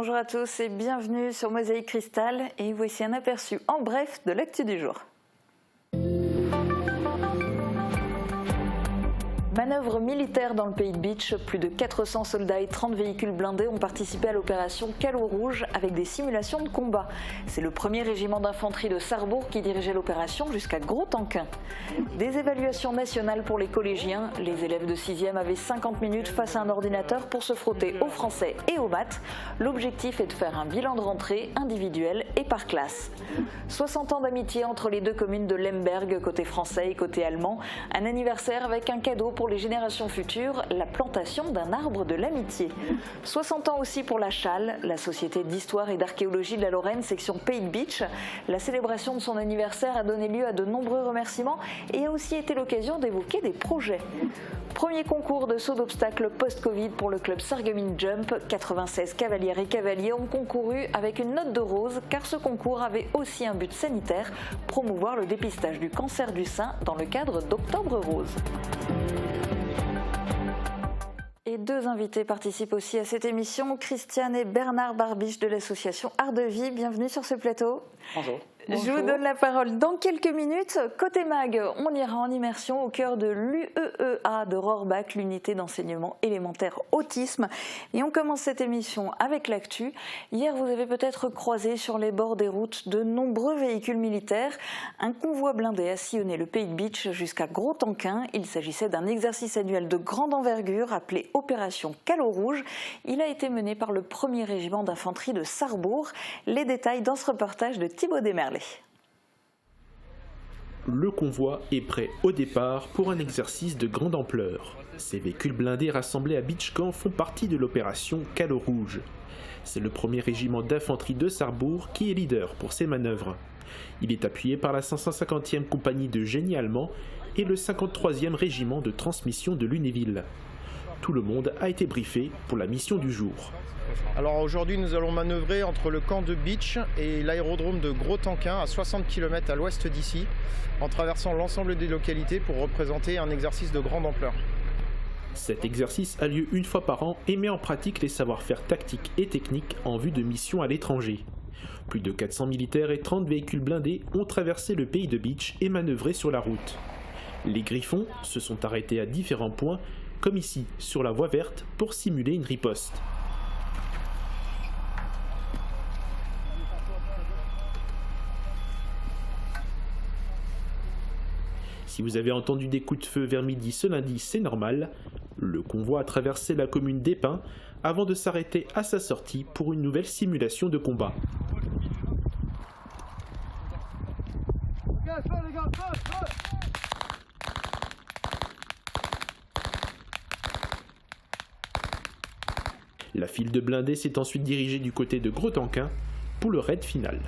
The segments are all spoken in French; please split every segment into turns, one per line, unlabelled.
Bonjour à tous et bienvenue sur Mosaïque Cristal et voici un aperçu en bref de l'actu du jour. Manœuvre militaire dans le pays de Bitche, plus de 400 soldats et 30 véhicules blindés ont participé à l'opération Calot Rouge avec des simulations de combat. C'est le premier régiment d'infanterie de Sarrebourg qui dirigeait l'opération jusqu'à Gros-Tanquin. Des évaluations nationales pour les collégiens. Les élèves de 6e avaient 50 minutes face à un ordinateur pour se frotter au français et aux maths. L'objectif est de faire un bilan de rentrée individuel et par classe. 60 ans d'amitié entre les deux communes de Lemberg, côté français et côté allemand. Un anniversaire avec un cadeau pour les générations futures, la plantation d'un arbre de l'amitié. 60 ans aussi pour la Chale, la Société d'histoire et d'archéologie de la Lorraine, section Pays de Bitche. La célébration de son anniversaire a donné lieu à de nombreux remerciements et a aussi été l'occasion d'évoquer des projets. Premier concours de saut d'obstacles post-Covid pour le club Sarreguemines Jump. 96 cavalières et cavaliers ont concouru avec une note de rose car ce concours avait aussi un but sanitaire, promouvoir le dépistage du cancer du sein dans le cadre d'Octobre Rose. Et deux invités participent aussi à cette émission, Christiane et Bernard Barbiche de l'association Art de Vie. Bienvenue sur ce plateau.
Bonjour.
Je vous donne la parole dans quelques minutes. Côté mag, on ira en immersion au cœur de l'UEEA de Rohrbach, l'unité d'enseignement élémentaire autisme. Et on commence cette émission avec l'actu. Hier, vous avez peut-être croisé sur les bords des routes de nombreux véhicules militaires. Un convoi blindé a sillonné le pays de Bitche jusqu'à Gros-Tanquin. Il s'agissait d'un exercice annuel de grande envergure appelé Opération Calot Rouge. Il a été mené par le 1er régiment d'infanterie de Sarrebourg. Les détails dans ce reportage de Thibaut Desmerlet.
Le convoi est prêt au départ pour un exercice de grande ampleur. Ces véhicules blindés rassemblés à Bitche-Camp font partie de l'opération Calot Rouge. C'est le 1er régiment d'infanterie de Sarrebourg qui est leader pour ces manœuvres. Il est appuyé par la 550e compagnie de génie allemand et le 53e régiment de transmission de Lunéville. Tout le monde a été briefé pour la mission du jour.
Alors aujourd'hui nous allons manœuvrer entre le camp de Bitche et l'aérodrome de Gros-Tanquin à 60 km à l'ouest d'ici, en traversant l'ensemble des localités pour représenter un exercice de grande ampleur.
Cet exercice a lieu une fois par an et met en pratique les savoir-faire tactiques et techniques en vue de missions à l'étranger. Plus de 400 militaires et 30 véhicules blindés ont traversé le pays de Bitche et manœuvré sur la route. Les Griffons se sont arrêtés à différents points, comme ici sur la voie verte, pour simuler une riposte. Si vous avez entendu des coups de feu vers midi ce lundi, c'est normal. Le convoi a traversé la commune d'Épins avant de s'arrêter à sa sortie pour une nouvelle simulation de combat. La file de blindés s'est ensuite dirigée du côté de Gros-Tanquin pour le raid final.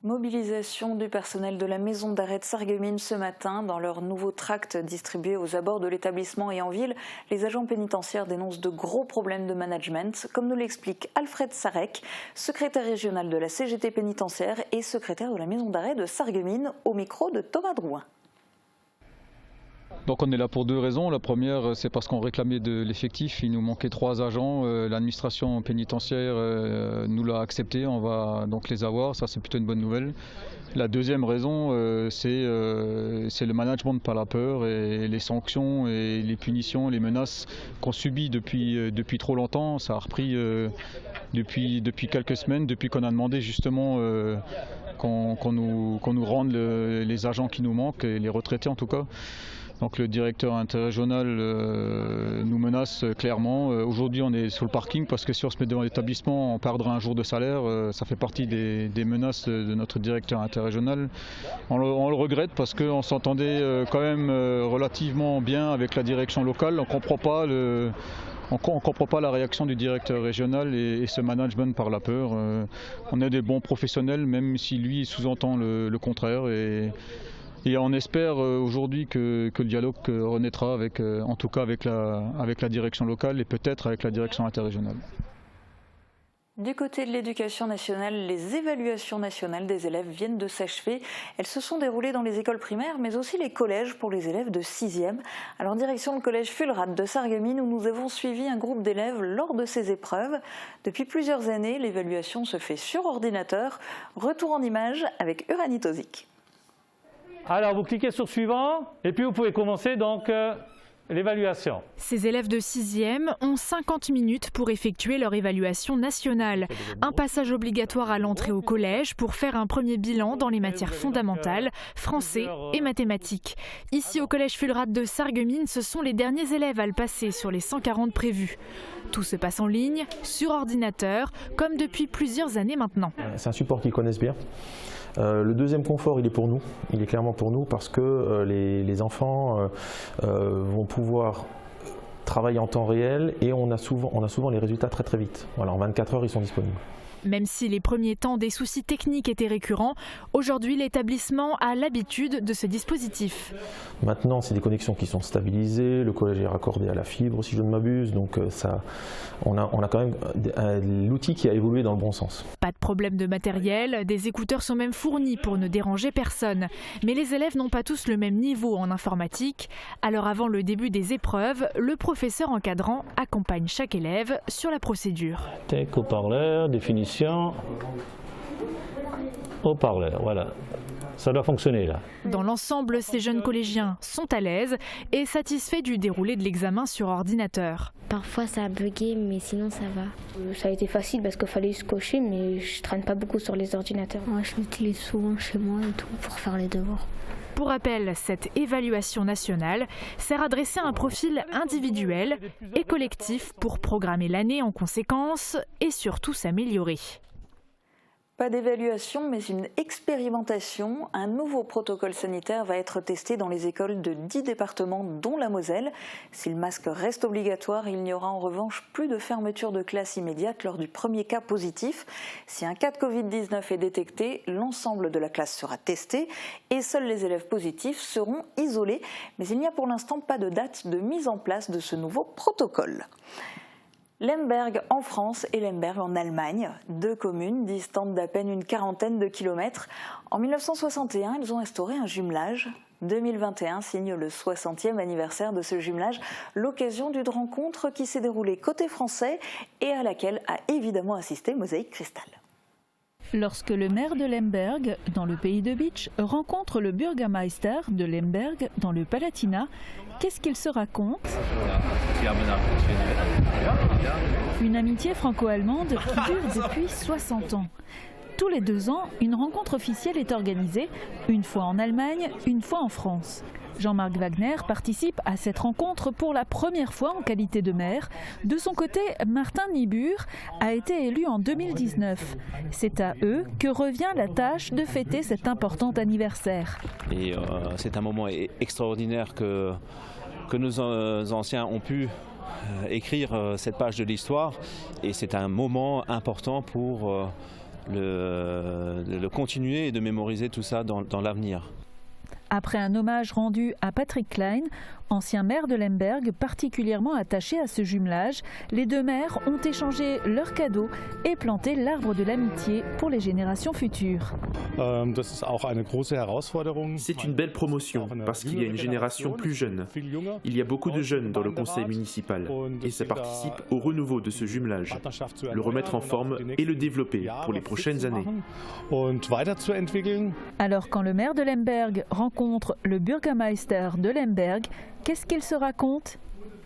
Mobilisation du personnel de la maison d'arrêt de Sarreguemines ce matin. Dans leur nouveau tract distribué aux abords de l'établissement et en ville, les agents pénitentiaires dénoncent de gros problèmes de management, comme nous l'explique Alfred Sarek, secrétaire régional de la CGT pénitentiaire et secrétaire de la maison d'arrêt de Sarreguemines, au micro de Thomas Drouin.
Donc on est là pour deux raisons. La première, c'est parce qu'on réclamait de l'effectif. Il nous manquait 3 agents. L'administration pénitentiaire nous l'a accepté. On va donc les avoir. Ça, c'est plutôt une bonne nouvelle. La deuxième raison, c'est le management par la peur et les sanctions et les punitions, les menaces qu'on subit depuis trop longtemps. Ça a repris depuis quelques semaines, depuis qu'on a demandé justement qu'on nous rende les agents qui nous manquent, et les retraités en tout cas. Donc le directeur interrégional nous menace clairement. Aujourd'hui on est sur le parking parce que si on se met devant l'établissement on perdra un jour de salaire. Ça fait partie des menaces de notre directeur interrégional. On le regrette parce qu'on s'entendait quand même relativement bien avec la direction locale. On ne comprend pas la réaction du directeur régional et ce management par la peur. On est des bons professionnels même si lui sous-entend le contraire. Et on espère aujourd'hui que le dialogue renaîtra en tout cas avec la direction locale et peut-être avec la direction interrégionale.
Du côté de l'éducation nationale, les évaluations nationales des élèves viennent de s'achever. Elles se sont déroulées dans les écoles primaires, mais aussi les collèges pour les élèves de 6e. Alors, en direction le collège Fulrad de Sarreguemines, où nous avons suivi un groupe d'élèves lors de ces épreuves. Depuis plusieurs années, l'évaluation se fait sur ordinateur. Retour en images avec Uranie Tozic.
Alors, vous cliquez sur suivant, et puis vous pouvez commencer donc l'évaluation.
Ces élèves de 6e ont 50 minutes pour effectuer leur évaluation nationale. Un passage obligatoire à l'entrée au collège pour faire un premier bilan dans les matières fondamentales, français et mathématiques. Ici au collège Fulrad de Sarreguemines, ce sont les derniers élèves à le passer sur les 140 prévus. Tout se passe en ligne, sur ordinateur, comme depuis plusieurs années maintenant.
C'est un support qu'ils connaissent bien. Le deuxième confort, il est pour nous, il est clairement pour nous parce que les enfants vont pouvoir travailler en temps réel et on a souvent les résultats très très vite. Voilà, en 24 heures, ils sont disponibles.
Même si les premiers temps des soucis techniques étaient récurrents, aujourd'hui l'établissement a l'habitude de ce dispositif.
Maintenant, c'est des connexions qui sont stabilisées, le collège est raccordé à la fibre si je ne m'abuse, donc on a quand même l'outil qui a évolué dans le bon sens.
Pas de problème de matériel, des écouteurs sont même fournis pour ne déranger personne. Mais les élèves n'ont pas tous le même niveau en informatique, alors avant le début des épreuves, le professeur encadrant accompagne chaque élève sur la procédure.
Tech, haut-parleur, définition. Haut-parleur, voilà. Ça doit fonctionner là.
Dans l'ensemble, ces jeunes collégiens sont à l'aise et satisfaits du déroulé de l'examen sur ordinateur.
Parfois ça a bugué, mais sinon ça va. Ça a été facile parce qu'il fallait se cocher, mais je traîne pas beaucoup sur les ordinateurs.
Moi, je l'utilise souvent chez moi et tout pour faire les devoirs.
Pour rappel, cette évaluation nationale sert à dresser un profil individuel et collectif pour programmer l'année en conséquence et surtout s'améliorer.
Pas d'évaluation, mais une expérimentation. Un nouveau protocole sanitaire va être testé dans les écoles de 10 départements, dont la Moselle. Si le masque reste obligatoire, il n'y aura en revanche plus de fermeture de classe immédiate lors du premier cas positif. Si un cas de Covid-19 est détecté, l'ensemble de la classe sera testé et seuls les élèves positifs seront isolés. Mais il n'y a pour l'instant pas de date de mise en place de ce nouveau protocole. Lemberg en France et Lemberg en Allemagne, deux communes distantes d'à peine une quarantaine de kilomètres. En 1961, ils ont instauré un jumelage. 2021 signe le 60e anniversaire de ce jumelage, l'occasion d'une rencontre qui s'est déroulée côté français et à laquelle a évidemment assisté Mosaïque Cristal.
Lorsque le maire de Lemberg, dans le pays de Bitche, rencontre le Bürgermeister de Lemberg, dans le Palatinat, qu'est-ce qu'il se raconte? Une amitié franco-allemande qui dure depuis 60 ans. Tous les 2 ans, une rencontre officielle est organisée, une fois en Allemagne, une fois en France. Jean-Marc Wagner participe à cette rencontre pour la première fois en qualité de maire. De son côté, Martin Niebuhr a été élu en 2019. C'est à eux que revient la tâche de fêter cet important anniversaire.
Et c'est un moment extraordinaire que nos anciens ont pu écrire cette page de l'histoire. Et c'est un moment important pour le continuer et de mémoriser tout ça dans l'avenir.
Après un hommage rendu à Patrick Klein, ancien maire de Lemberg, particulièrement attaché à ce jumelage, les deux maires ont échangé leurs cadeaux et planté l'arbre de l'amitié pour les générations futures.
C'est une belle promotion parce qu'il y a une génération plus jeune. Il y a beaucoup de jeunes dans le conseil municipal et ça participe au renouveau de ce jumelage, le remettre en forme et le développer pour les prochaines années.
Alors quand le maire de Lemberg rencontre le Bürgermeister de Lemberg, qu'est-ce qu'il se raconte?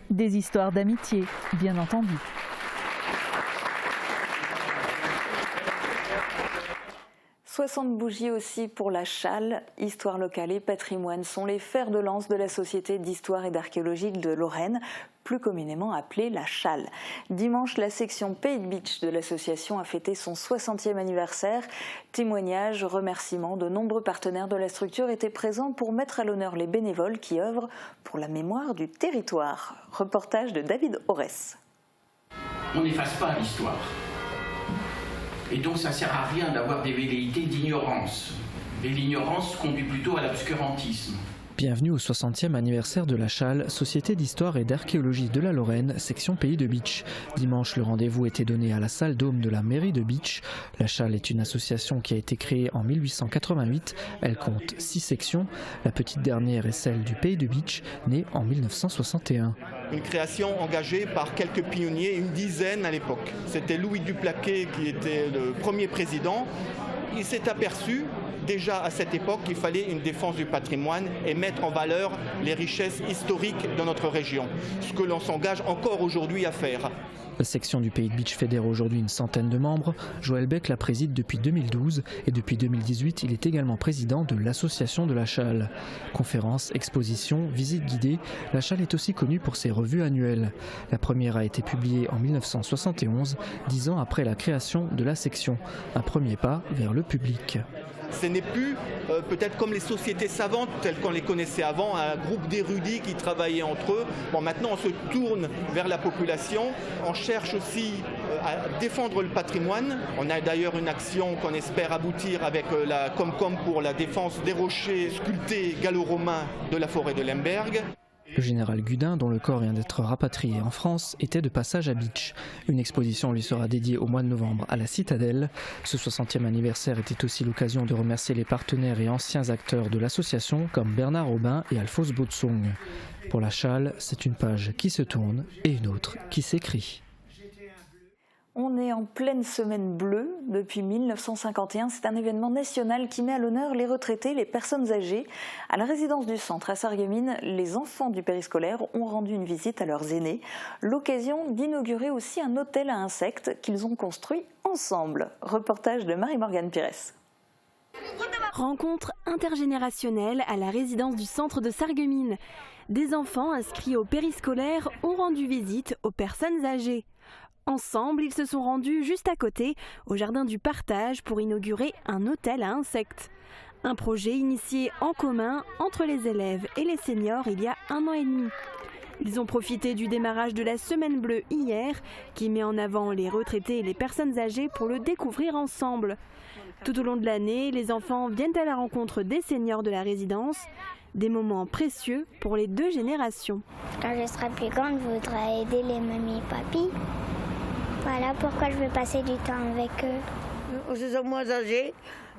Des histoires d'amitié, bien entendu.
« 60 bougies aussi pour la Challe. Histoire locale et patrimoine sont les fers de lance de la Société d'histoire et d'archéologie de Lorraine, plus communément appelée la Challe. Dimanche, la section Pays de Bitche de l'association a fêté son 60e anniversaire. Témoignages, remerciements, de nombreux partenaires de la structure étaient présents pour mettre à l'honneur les bénévoles qui œuvrent pour la mémoire du territoire. Reportage de David Aurès.
On n'efface pas l'histoire. Et donc ça ne sert à rien d'avoir des velléités d'ignorance. Et l'ignorance conduit plutôt à l'obscurantisme.
Bienvenue au 60e anniversaire de la Chale, Société d'histoire et d'archéologie de la Lorraine, section Pays de Bitche. Dimanche, le rendez-vous était donné à la salle Dôme de la mairie de Bitche. La Chale est une association qui a été créée en 1888. Elle compte 6 sections. La petite dernière est celle du Pays de Bitche, née en 1961.
Une création engagée par quelques pionniers, une dizaine à l'époque. C'était Louis Duplaquet qui était le premier président. Il s'est aperçu déjà à cette époque qu'il fallait une défense du patrimoine et mettre en valeur les richesses historiques de notre région, ce que l'on s'engage encore aujourd'hui à faire.
La section du Pays de Bitche fédère aujourd'hui une centaine de membres. Joël Beck la préside depuis 2012 et depuis 2018, il est également président de l'association de la Chale. Conférences, expositions, visites guidées, la Chale est aussi connue pour ses revues annuelles. La première a été publiée en 1971, 10 ans après la création de la section. Un premier pas vers le public.
Ce n'est plus peut-être comme les sociétés savantes telles qu'on les connaissait avant, un groupe d'érudits qui travaillaient entre eux. Bon, maintenant on se tourne vers la population, on cherche aussi à défendre le patrimoine. On a d'ailleurs une action qu'on espère aboutir avec la Comcom pour la défense des rochers sculptés gallo-romains de la forêt de Lemberg.
Le général Gudin, dont le corps vient d'être rapatrié en France, était de passage à Bitche. Une exposition lui sera dédiée au mois de novembre à la Citadelle. Ce 60e anniversaire était aussi l'occasion de remercier les partenaires et anciens acteurs de l'association comme Bernard Aubin et Alphonse Botsong. Pour la Chale, c'est une page qui se tourne et une autre qui s'écrit.
On est en pleine semaine bleue depuis 1951. C'est un événement national qui met à l'honneur les retraités, les personnes âgées. À la résidence du centre à Sarreguemines, les enfants du périscolaire ont rendu une visite à leurs aînés. L'occasion d'inaugurer aussi un hôtel à insectes qu'ils ont construit ensemble. Reportage de Marie-Morgane Pires.
Rencontre intergénérationnelle à la résidence du centre de Sarreguemines. Des enfants inscrits au périscolaire ont rendu visite aux personnes âgées. Ensemble, ils se sont rendus juste à côté, au jardin du partage, pour inaugurer un hôtel à insectes. Un projet initié en commun entre les élèves et les seniors il y a 1 an et demi. Ils ont profité du démarrage de la Semaine Bleue hier, qui met en avant les retraités et les personnes âgées pour le découvrir ensemble. Tout au long de l'année, les enfants viennent à la rencontre des seniors de la résidence. Des moments précieux pour les 2 générations.
Quand je serai plus grande, je voudrais aider les mamies et papis. Voilà pourquoi je veux passer du temps avec eux.
On se sent moins âgés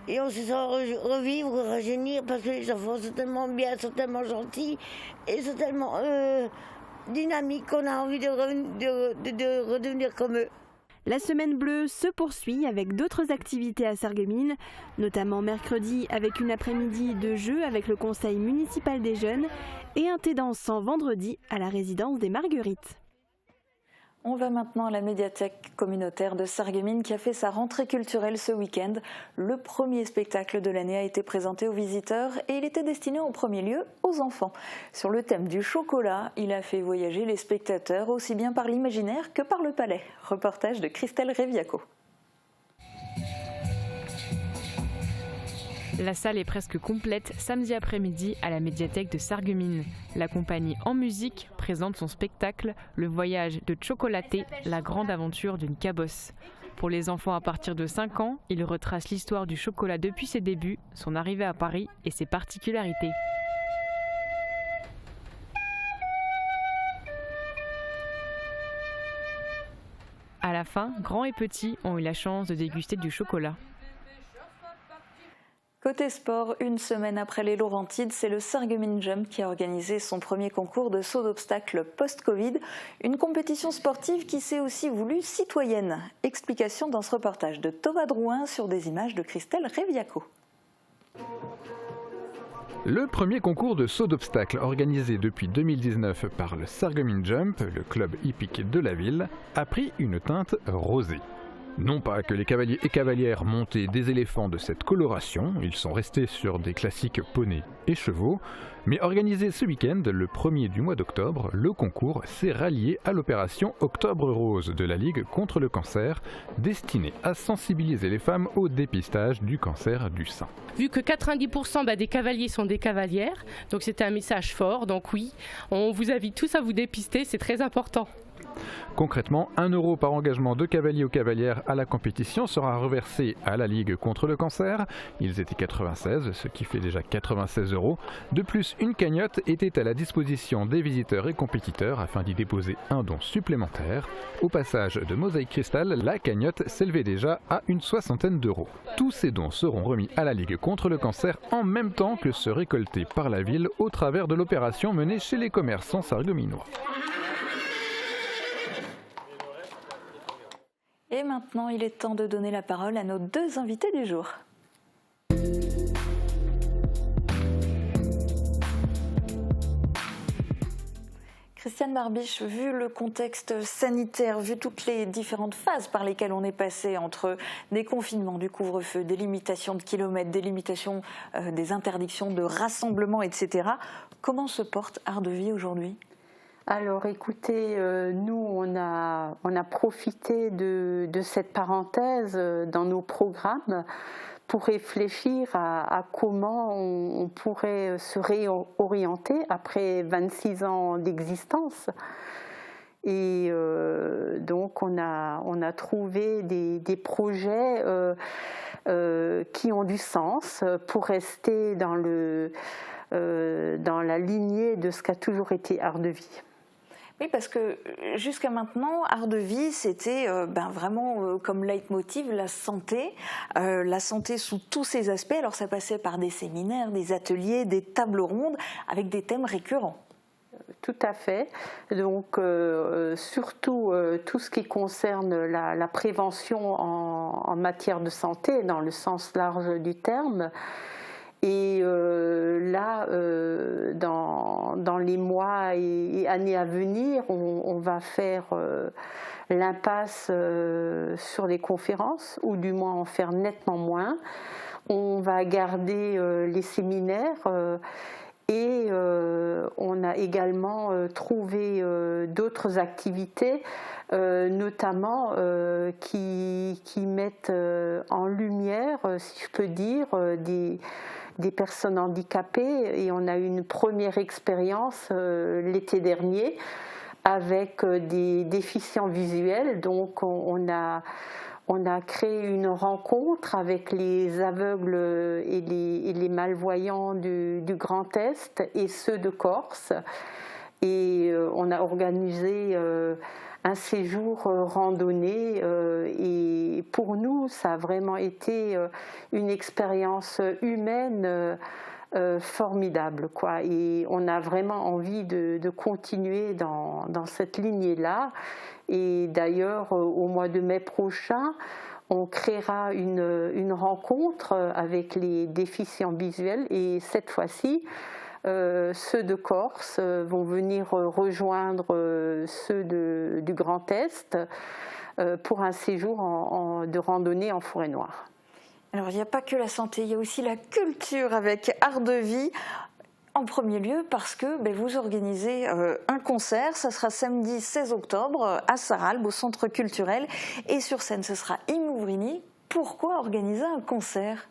et on se sent revivre, rajeunir parce que les enfants sont tellement bien, sont tellement gentils et sont tellement dynamiques qu'on a envie de redevenir comme eux.
La Semaine Bleue se poursuit avec d'autres activités à Sarreguemines, notamment mercredi avec une après-midi de jeux avec le conseil municipal des jeunes et un thé dansant vendredi à la résidence des Marguerites.
On va maintenant à la médiathèque communautaire de Sarreguemines qui a fait sa rentrée culturelle ce week-end. Le premier spectacle de l'année a été présenté aux visiteurs et il était destiné en premier lieu aux enfants. Sur le thème du chocolat, il a fait voyager les spectateurs aussi bien par l'imaginaire que par le palais. Reportage de Christelle Reviaco.
La salle est presque complète samedi après-midi à la médiathèque de Sarreguemines. La compagnie En Musique présente son spectacle Le voyage de Chocolaté, la grande aventure d'une cabosse. Pour les enfants à partir de 5 ans, il retrace l'histoire du chocolat depuis ses débuts, son arrivée à Paris et ses particularités. À la fin, grands et petits ont eu la chance de déguster du chocolat.
Côté sport, une semaine après les Laurentides, c'est le Sarreguemines Jump qui a organisé son premier concours de saut d'obstacles post-Covid. Une compétition sportive qui s'est aussi voulue citoyenne. Explication dans ce reportage de Thomas Drouin sur des images de Christelle Reviaco.
Le premier concours de saut d'obstacles organisé depuis 2019 par le Sarreguemines Jump, le club hippique de la ville, a pris une teinte rosée. Non pas que les cavaliers et cavalières montaient des éléphants de cette coloration, ils sont restés sur des classiques poneys et chevaux, mais organisé ce week-end, le 1er du mois d'octobre, le concours s'est rallié à l'opération Octobre Rose de la Ligue contre le cancer, destinée à sensibiliser les femmes au dépistage du cancer du sein.
Vu que 90% des cavaliers sont des cavalières, donc c'était un message fort, donc oui, on vous invite tous à vous dépister, c'est très important.
Concrètement, 1 € par engagement de cavaliers ou cavalières à la compétition sera reversé à la Ligue contre le cancer. Ils étaient 96, ce qui fait déjà 96 €. De plus, une cagnotte était à la disposition des visiteurs et compétiteurs afin d'y déposer un don supplémentaire. Au passage de Mosaïque Cristal, la cagnotte s'élevait déjà à une 60aine d'euros. Tous ces dons seront remis à la Ligue contre le cancer en même temps que ceux récoltés par la ville au travers de l'opération menée chez les commerçants sarregueminois.
Et maintenant, il est temps de donner la parole à nos 2 invités du jour. Christiane Barbiche, vu le contexte sanitaire, vu toutes les différentes phases par lesquelles on est passé entre des confinements, du couvre-feu, des limitations de kilomètres, des limitations, des interdictions de rassemblement, etc., comment se porte Art de Vie aujourd'hui ?
Alors écoutez, nous on a profité de cette parenthèse dans nos programmes pour réfléchir à comment on pourrait se réorienter après 26 ans d'existence. Et donc on a trouvé des projets qui ont du sens pour rester dans la lignée de ce qu'a toujours été Art de Vie.
Oui, parce que jusqu'à maintenant, Art de Vie, c'était vraiment comme leitmotiv la santé sous tous ses aspects. Alors ça passait par des séminaires, des ateliers, des tables rondes avec des thèmes récurrents.
Tout à fait. Donc surtout tout ce qui concerne la prévention en matière de santé, dans le sens large du terme. Et là, dans les mois et années à venir, on va faire l'impasse sur les conférences, ou du moins en faire nettement moins. On va garder les séminaires et on a également trouvé d'autres activités, notamment qui mettent en lumière, si je peux dire, des personnes handicapées, et on a eu une première expérience l'été dernier avec des déficients visuels. Donc on a créé une rencontre avec les aveugles et les malvoyants du Grand Est et ceux de Corse, et on a organisé un séjour randonnée, et pour nous ça a vraiment été une expérience humaine formidable, quoi. Et on a vraiment envie de continuer dans cette lignée-là. Et d'ailleurs, au mois de mai prochain, on créera une rencontre avec les déficients visuels, et cette fois-ci, ceux de Corse vont venir rejoindre ceux du Grand Est pour un séjour de randonnée en forêt noire.
Alors il n'y a pas que la santé, il y a aussi la culture avec Art de Vie. En premier lieu parce que vous organisez un concert, ça sera samedi 16 octobre à Sarralbe, au centre culturel, et sur scène ce sera Imouvrini. Pourquoi organiser un concert ?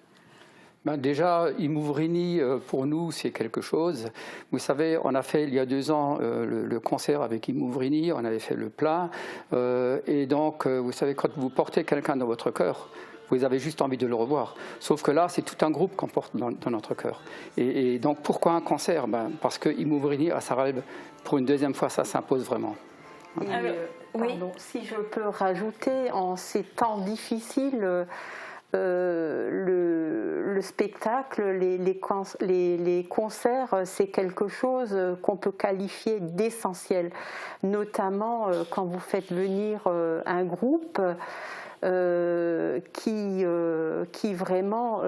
Déjà, Imouvrini, pour nous, c'est quelque chose. Vous savez, on a fait il y a 2 ans le concert avec Imouvrini, on avait fait le plein. Et donc, vous savez, quand vous portez quelqu'un dans votre cœur, vous avez juste envie de le revoir. Sauf que là, c'est tout un groupe qu'on porte dans notre cœur. Et donc, pourquoi un concert ? Parce que Imouvrini à Sarralbe, pour une 2e fois, ça s'impose vraiment.
Pardon, si je peux rajouter, en ces temps difficiles, le spectacle, les concerts, c'est quelque chose qu'on peut qualifier d'essentiel, notamment quand vous faites venir un groupe qui vraiment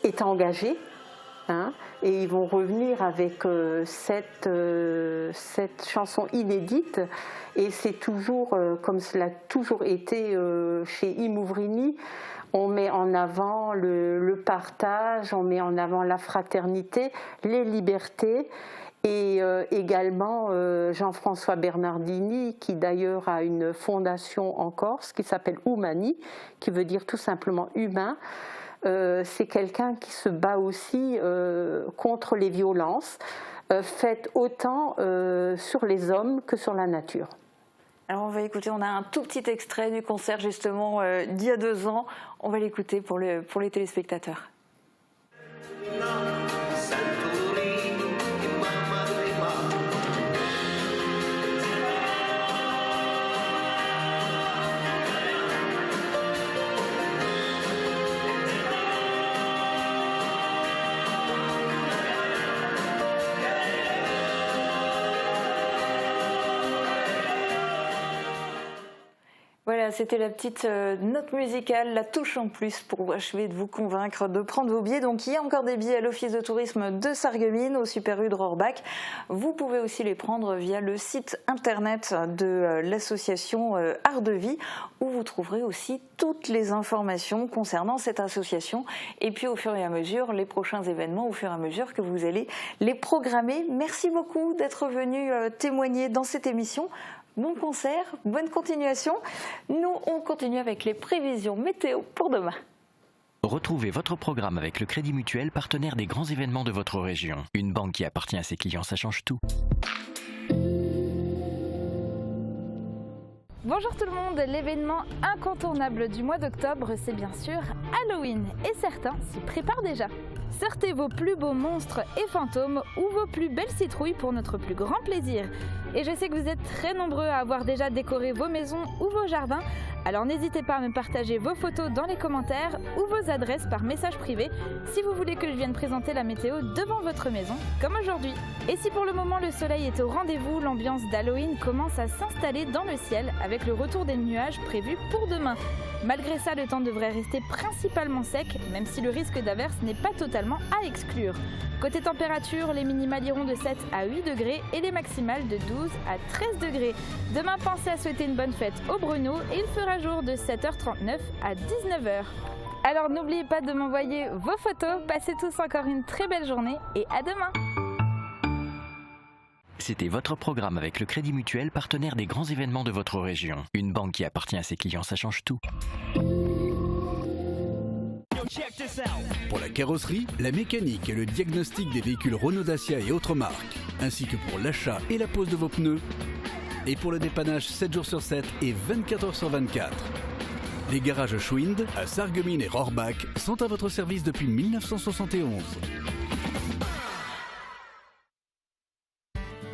est engagé. Et ils vont revenir avec cette chanson inédite, et c'est toujours comme cela a toujours été chez Imouvrini. On met en avant le partage, on met en avant la fraternité, les libertés, et également Jean-François Bernardini, qui d'ailleurs a une fondation en Corse qui s'appelle Humani, qui veut dire tout simplement humain. C'est quelqu'un qui se bat aussi contre les violences. faite autant sur les hommes que sur la nature.
Alors on va écouter, on a un tout petit extrait du concert justement d'il y a 2 ans. On va l'écouter pour les téléspectateurs. Voilà, c'était la petite note musicale, la touche en plus pour achever de vous convaincre de prendre vos billets. Donc il y a encore des billets à l'office de tourisme de Sarreguemines, au Super U de Rohrbach. Vous pouvez aussi les prendre via le site internet de l'association Art de Vie, où vous trouverez aussi toutes les informations concernant cette association. Et puis au fur et à mesure, les prochains événements, au fur et à mesure que vous allez les programmer. Merci beaucoup d'être venu témoigner dans cette émission. Bon concert, bonne continuation. Nous, on continue avec les prévisions météo pour demain.
Retrouvez votre programme avec le Crédit Mutuel, partenaire des grands événements de votre région. Une banque qui appartient à ses clients, ça change tout.
Bonjour tout le monde, l'événement incontournable du mois d'octobre, c'est bien sûr Halloween. Et certains s'y préparent déjà. Sortez vos plus beaux monstres et fantômes ou vos plus belles citrouilles pour notre plus grand plaisir. Et je sais que vous êtes très nombreux à avoir déjà décoré vos maisons ou vos jardins, alors n'hésitez pas à me partager vos photos dans les commentaires ou vos adresses par message privé si vous voulez que je vienne présenter la météo devant votre maison, comme aujourd'hui. Et si pour le moment le soleil est au rendez-vous, l'ambiance d'Halloween commence à s'installer dans le ciel avec le retour des nuages prévus pour demain. Malgré ça, le temps devrait rester principalement sec, même si le risque d'averse n'est pas totalement à exclure. Côté température, les minimales iront de 7 à 8 degrés et les maximales de 12 à 13 degrés. Demain, pensez à souhaiter une bonne fête au Bruno et il fera jour de 7h39 à 19h. Alors n'oubliez pas de m'envoyer vos photos, passez tous encore une très belle journée et à demain.
C'était votre programme avec le Crédit Mutuel, partenaire des grands événements de votre région. Une banque qui appartient à ses clients, ça change tout.
Pour la carrosserie, la mécanique et le diagnostic des véhicules Renault, Dacia et autres marques, ainsi que pour l'achat et la pose de vos pneus, et pour le dépannage 7 jours sur 7 et 24 heures sur 24. Les garages Schwind à Sarreguemines et Rohrbach sont à votre service depuis 1971.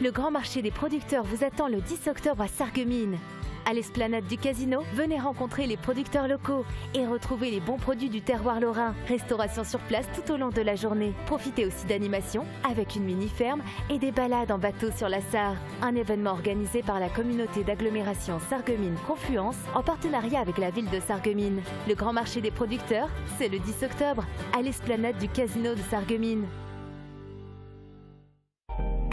Le grand marché des producteurs vous attend le 10 octobre à Sarreguemines. À l'esplanade du casino, venez rencontrer les producteurs locaux et retrouver les bons produits du terroir lorrain. Restauration sur place tout au long de la journée. Profitez aussi d'animations avec une mini-ferme et des balades en bateau sur la Sarre. Un événement organisé par la communauté d'agglomération Sarreguemines Confluence en partenariat avec la ville de Sarreguemines. Le grand marché des producteurs, c'est le 10 octobre à l'esplanade du casino de Sarreguemines.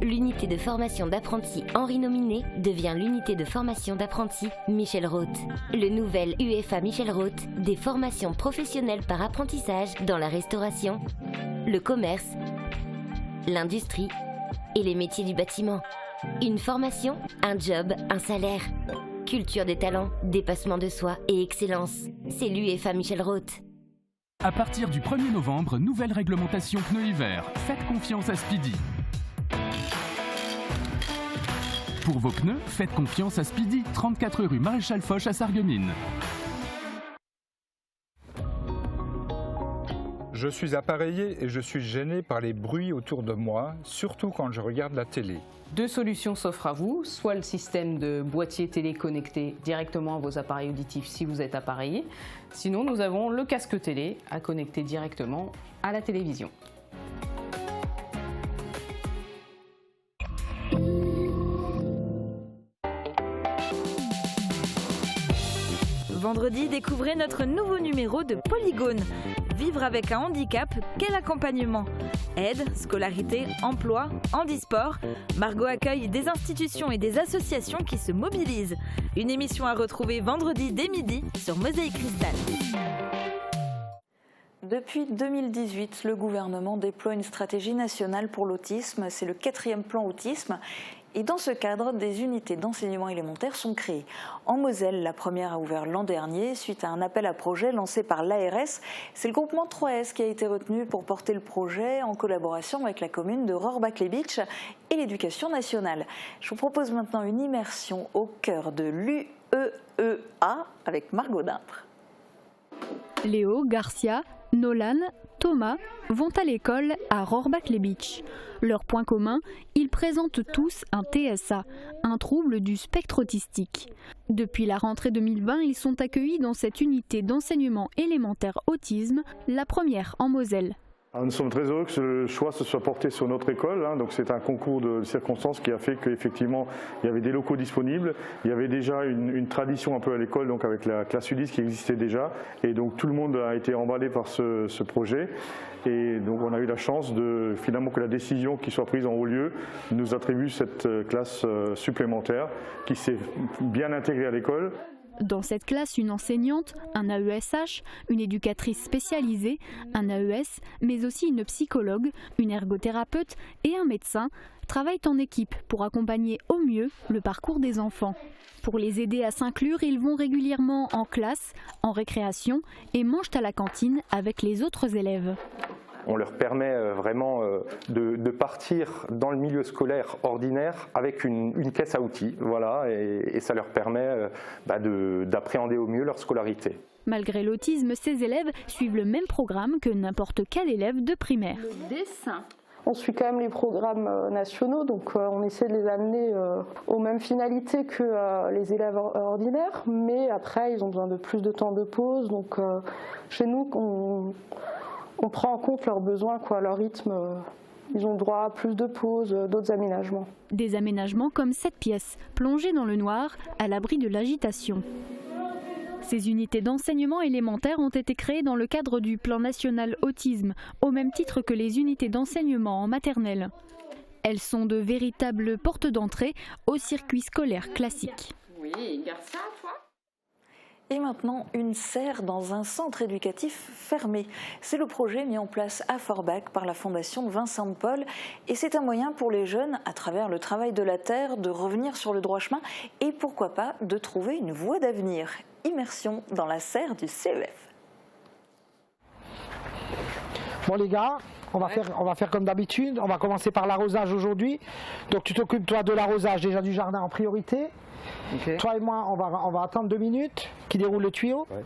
L'unité de formation d'apprentis Henri Nominé devient l'unité de formation d'apprentis Michel Roth. Le nouvel UFA Michel Roth, des formations professionnelles par apprentissage dans la restauration, le commerce, l'industrie et les métiers du bâtiment. Une formation, un job, un salaire. Culture des talents, dépassement de soi et excellence. C'est l'UFA Michel Roth.
À partir du 1er novembre, nouvelle réglementation pneus hiver. Faites confiance à Speedy. Pour vos pneus, faites confiance à Speedy, 34 rue Maréchal Foch à Sarreguemines.
Je suis appareillé et je suis gêné par les bruits autour de moi, surtout quand je regarde la télé.
Deux solutions s'offrent à vous, soit le système de boîtier télé connecté directement à vos appareils auditifs si vous êtes appareillé, sinon nous avons le casque télé à connecter directement à la télévision.
Vendredi, découvrez notre nouveau numéro de Polygone. Vivre avec un handicap, quel accompagnement? Aide, scolarité, emploi, handisport. Margot accueille des institutions et des associations qui se mobilisent. Une émission à retrouver vendredi dès midi sur Mosaïque Cristal.
Depuis 2018, le gouvernement déploie une stratégie nationale pour l'autisme. C'est le 4e plan autisme. Et dans ce cadre, des unités d'enseignement élémentaire sont créées. En Moselle, la première a ouvert l'an dernier suite à un appel à projet lancé par l'ARS. C'est le groupement 3S qui a été retenu pour porter le projet en collaboration avec la commune de Rohrbach-les-Bitches et l'Éducation nationale. Je vous propose maintenant une immersion au cœur de l'UEEA avec Margot Dimbre.
Léo, Garcia, Nolan, Thomas vont à l'école à Rohrbach-les-Bitches. Leur point commun, ils présentent tous un TSA, un trouble du spectre autistique. Depuis la rentrée 2020, ils sont accueillis dans cette unité d'enseignement élémentaire autisme, la première en Moselle.
Alors nous sommes très heureux que ce choix se soit porté sur notre école. Donc c'est un concours de circonstances qui a fait qu'effectivement il y avait des locaux disponibles. Il y avait déjà une tradition un peu à l'école, donc avec la classe Ulysse qui existait déjà. Et donc tout le monde a été emballé par ce projet. Et donc on a eu la chance finalement que la décision qui soit prise en haut lieu nous attribue cette classe supplémentaire qui s'est bien intégrée à l'école.
Dans cette classe, une enseignante, un AESH, une éducatrice spécialisée, un AES, mais aussi une psychologue, une ergothérapeute et un médecin travaillent en équipe pour accompagner au mieux le parcours des enfants. Pour les aider à s'inclure, ils vont régulièrement en classe, en récréation et mangent à la cantine avec les autres élèves.
On leur permet vraiment de partir dans le milieu scolaire ordinaire avec une caisse à outils, voilà, et ça leur permet d'appréhender au mieux leur scolarité.
Malgré l'autisme, ces élèves suivent le même programme que n'importe quel élève de primaire.
Le dessin.
On suit quand même les programmes nationaux, donc on essaie de les amener aux mêmes finalités que les élèves ordinaires, mais après ils ont besoin de plus de temps de pause, donc chez nous on prend en compte leurs besoins, leur rythme. Ils ont droit à plus de pauses, d'autres aménagements.
Des aménagements comme cette pièce, plongée dans le noir, à l'abri de l'agitation. Ces unités d'enseignement élémentaire ont été créées dans le cadre du plan national autisme, au même titre que les unités d'enseignement en maternelle. Elles sont de véritables portes d'entrée au circuit scolaire classique.
Oui, Garcia, toi ?
Et maintenant, une serre dans un centre éducatif fermé. C'est le projet mis en place à Forbach par la Fondation Vincent de Paul. Et c'est un moyen pour les jeunes, à travers le travail de la terre, de revenir sur le droit chemin et pourquoi pas de trouver une voie d'avenir. Immersion dans la serre du CEF.
Bon les gars, on va faire comme d'habitude. On va commencer par l'arrosage aujourd'hui. Donc tu t'occupes toi de l'arrosage déjà du jardin en priorité. Okay. Toi et moi, on va attendre 2 minutes qu'il déroule le tuyau. Ouais.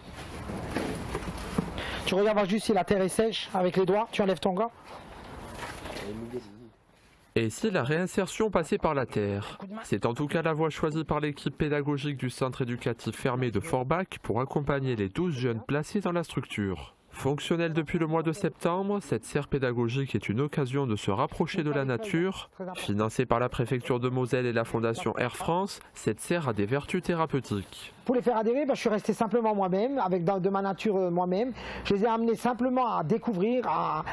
Tu regardes juste si la terre est sèche avec les doigts, tu enlèves ton gant.
Et si la réinsertion passait par la terre? C'est en tout cas la voie choisie par l'équipe pédagogique du centre éducatif fermé de Forbach pour accompagner les 12 jeunes placés dans la structure. Fonctionnelle depuis le mois de septembre, cette serre pédagogique est une occasion de se rapprocher de la nature. Financée par la préfecture de Moselle et la fondation Air France, cette serre a des vertus thérapeutiques.
Pour les faire adhérer, je suis resté simplement moi-même, avec de ma nature moi-même. Je les ai amenés simplement à découvrir, à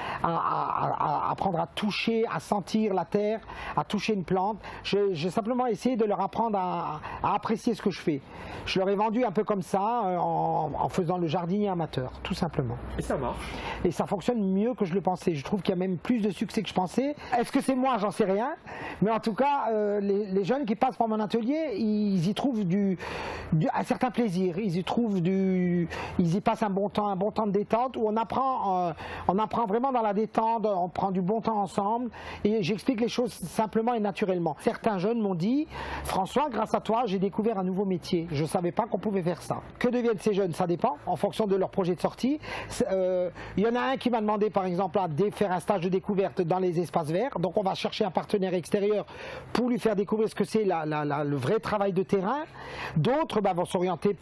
apprendre à toucher, à sentir la terre, à toucher une plante. J'ai simplement essayé de leur apprendre à apprécier ce que je fais. Je leur ai vendu un peu comme ça, en faisant le jardinier amateur, tout simplement.
Et ça marche.
Et ça fonctionne mieux que je le pensais. Je trouve qu'il y a même plus de succès que je pensais. Est-ce que c'est moi? J'en sais rien. Mais en tout cas, les jeunes qui passent par mon atelier, ils y trouvent un certain plaisir. Ils y passent un bon temps de détente où on apprend vraiment dans la détente, on prend du bon temps ensemble et j'explique les choses simplement et naturellement. Certains jeunes m'ont dit, François, grâce à toi, j'ai découvert un nouveau métier. Je ne savais pas qu'on pouvait faire ça. Que deviennent ces jeunes? Ça dépend en fonction de leur projet de sortie. Il y en a un qui m'a demandé par exemple à faire un stage de découverte dans les espaces verts. Donc on va chercher un partenaire extérieur pour lui faire découvrir ce que c'est le vrai travail de terrain. D'autres vont s'orienter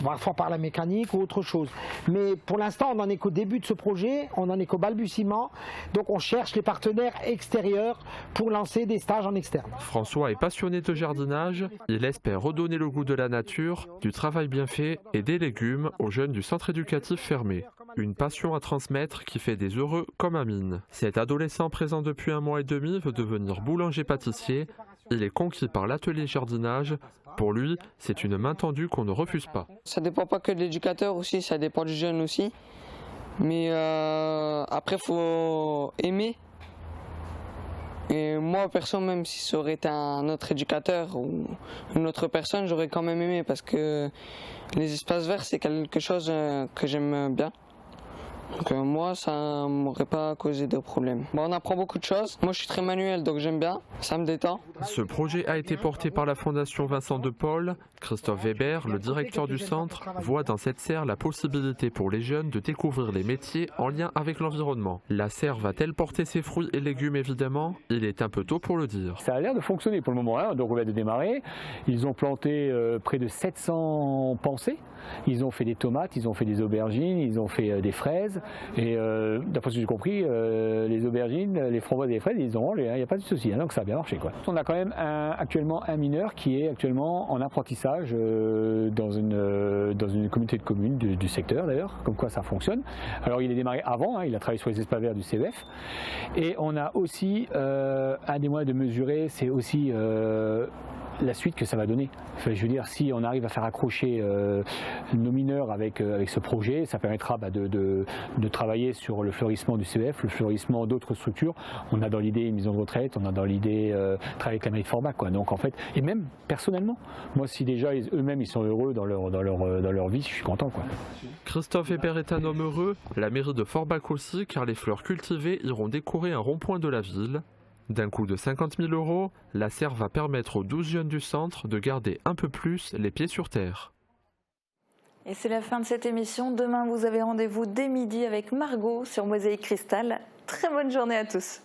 parfois par la mécanique ou autre chose. Mais pour l'instant, on n'en est qu'au début de ce projet, on n'en est qu'au balbutiement. Donc on cherche les partenaires extérieurs pour lancer des stages en externe.
François est passionné de jardinage. Il espère redonner le goût de la nature, du travail bien fait et des légumes aux jeunes du centre éducatif fermé. Une passion à transmettre qui fait des heureux comme Amine. Cet adolescent présent depuis 1 mois et demi veut devenir boulanger-pâtissier. Il est conquis par l'atelier jardinage. Pour lui, c'est une main tendue qu'on ne refuse pas.
Ça dépend pas que de l'éducateur aussi, ça dépend du jeune aussi. Mais après, il faut aimer. Et moi, perso, même si ça aurait été un autre éducateur ou une autre personne, j'aurais quand même aimé parce que les espaces verts, c'est quelque chose que j'aime bien. Donc moi, ça ne m'aurait pas causé de problème. Bon, on apprend beaucoup de choses. Moi, je suis très manuel, donc j'aime bien. Ça me détend.
Ce projet a été porté par la Fondation Vincent de Paul. Christophe Weber, le directeur du centre, voit dans cette serre la possibilité pour les jeunes de découvrir les métiers en lien avec l'environnement. La serre va-t-elle porter ses fruits et légumes évidemment? Il est un peu tôt pour le dire.
Ça a l'air de fonctionner pour le moment, hein. Donc on vient de démarrer. Ils ont planté près de 700 pensées. Ils ont fait des tomates, ils ont fait des aubergines, ils ont fait des fraises. Et d'après ce que j'ai compris, les aubergines, les framboises et les fraises, ils ont mangé, il n'y a pas de souci, hein, donc ça a bien marché, quoi. On a quand même actuellement un mineur qui est actuellement en apprentissage dans une communauté de communes du secteur d'ailleurs, comme quoi ça fonctionne. Alors il est démarré avant, hein, il a travaillé sur les espaces verts du CEF. Et on a aussi, un des moyens de mesurer, c'est aussi la suite que ça va donner. Enfin, je veux dire, si on arrive à faire accrocher nos mineurs avec ce projet, ça permettra de travailler sur le fleurissement du CEF, le fleurissement d'autres structures. On a dans l'idée une maison de retraite, on a dans l'idée travailler avec la mairie de Forbach, quoi. Donc en fait, et même personnellement, moi si déjà eux-mêmes ils sont heureux dans leur vie, je suis content, quoi.
Christophe Weber est un homme heureux, la mairie de Forbach aussi, car les fleurs cultivées iront décorer un rond-point de la ville. D'un coût de 50 000 €, la serre va permettre aux 12 jeunes du centre de garder un peu plus les pieds sur terre.
Et c'est la fin de cette émission. Demain, vous avez rendez-vous dès midi avec Margot sur Mosaïque Cristal. Très bonne journée à tous.